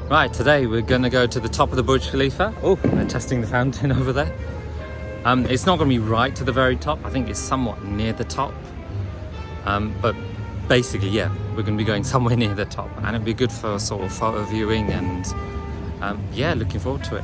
Right, today we're going to go to the top of the Burj Khalifa. Oh, they're testing the fountain over there. It's not going to be right to the very top. I think it's somewhat near the top. But basically, yeah, we're going to be going somewhere near the top. And it'll be good for sort of photo viewing and yeah, looking forward to it.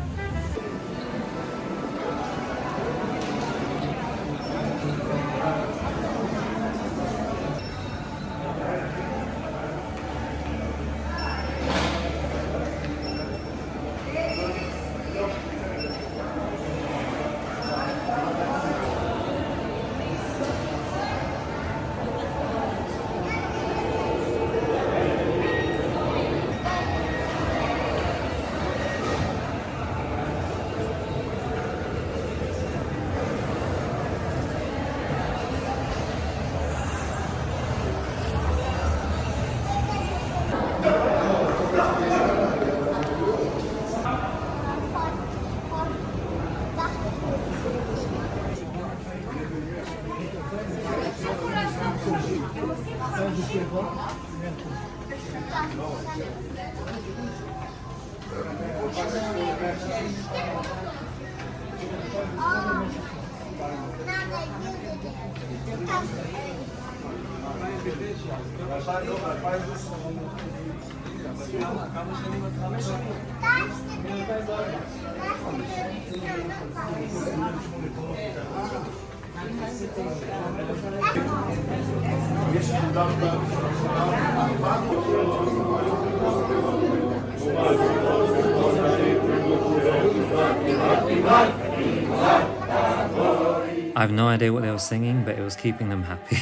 I have no idea what they were singing, but it was keeping them happy.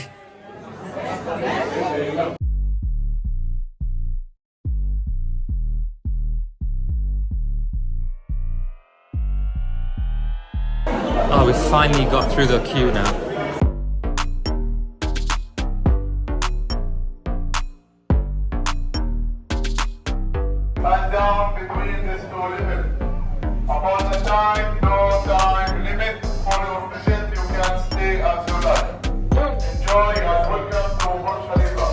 Oh, we finally got through the queue now. And down between these two limits. Upon the time, no time limit for your visit, you can stay as you like. Enjoy and welcome to Burj Khalifa.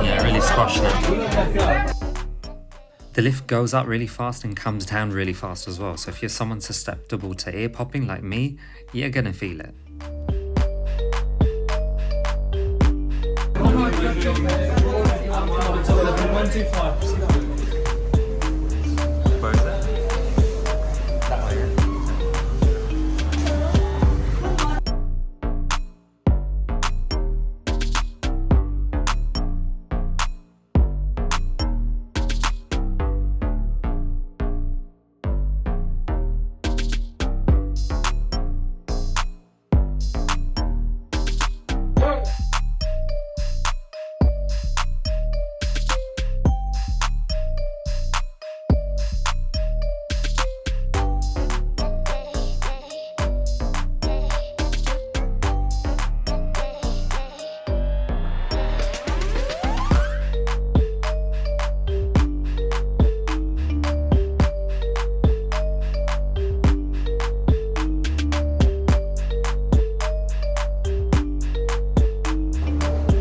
Yeah, really squashed now. The lift goes up really fast and comes down really fast as well, so if you're someone susceptible to ear popping like me, you're gonna feel it. Where is it? That way.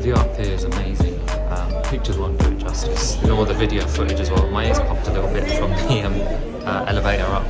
The up here is amazing. Pictures won't do it justice, nor the video footage as well. My ears popped a little bit from the elevator up.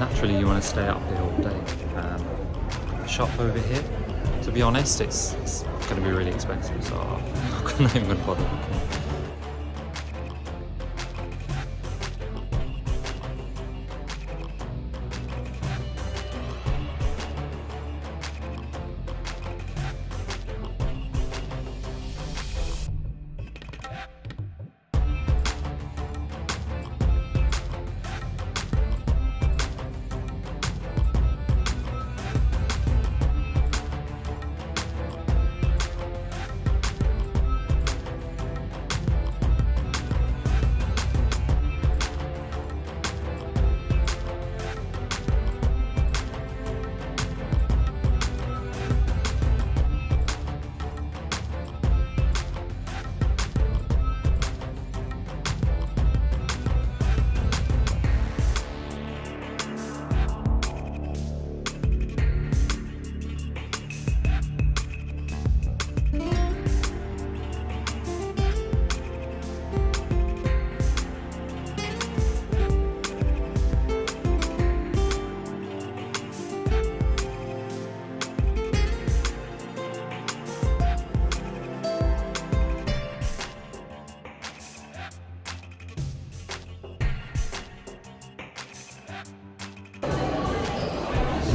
Naturally, you want to stay up here all day. The shop over here, to be honest, it's going to be really expensive, so I'm not even going to bother looking.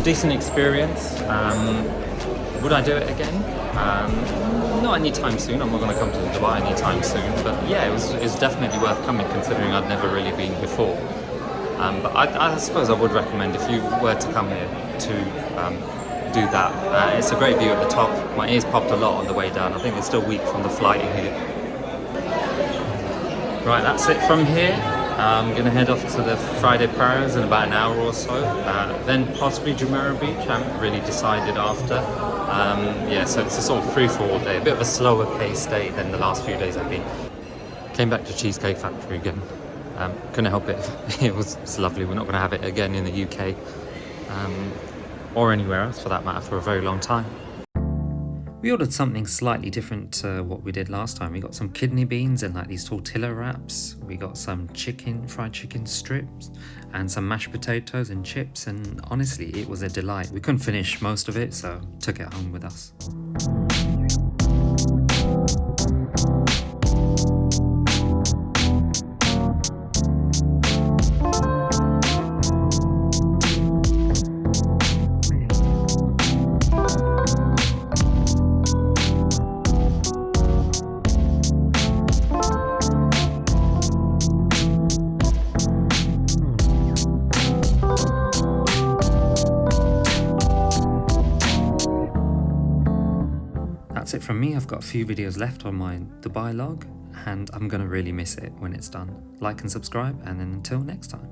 decent experience. Would I do it again? Not anytime soon. I'm not going to come to Dubai anytime soon. But yeah, it was definitely worth coming considering I'd never really been before. But I suppose I would recommend if you were to come here to do that. It's a great view at the top. My ears popped a lot on the way down. I think it's still weak from the flight here. Right, that's it from here. I'm going to head off to the Friday prayers in about an hour or so. Then possibly Jumeirah Beach. I haven't really decided after. Yeah, so it's a sort of free-for-all day. A bit of a slower paced day than the last few days I've been. Came back to Cheesecake Factory again. Couldn't help it. It's lovely. We're not going to have it again in the UK. Or anywhere else for that matter for a very long time. We ordered something slightly different to what we did last time. We got some kidney beans and like these tortilla wraps. We got some fried chicken strips, and some mashed potatoes and chips. And honestly, it was a delight. We couldn't finish most of it, so took it home with us. That's it from me. I've got a few videos left on my Dubai log, and I'm gonna really miss it when it's done. Like and subscribe, and then until next time.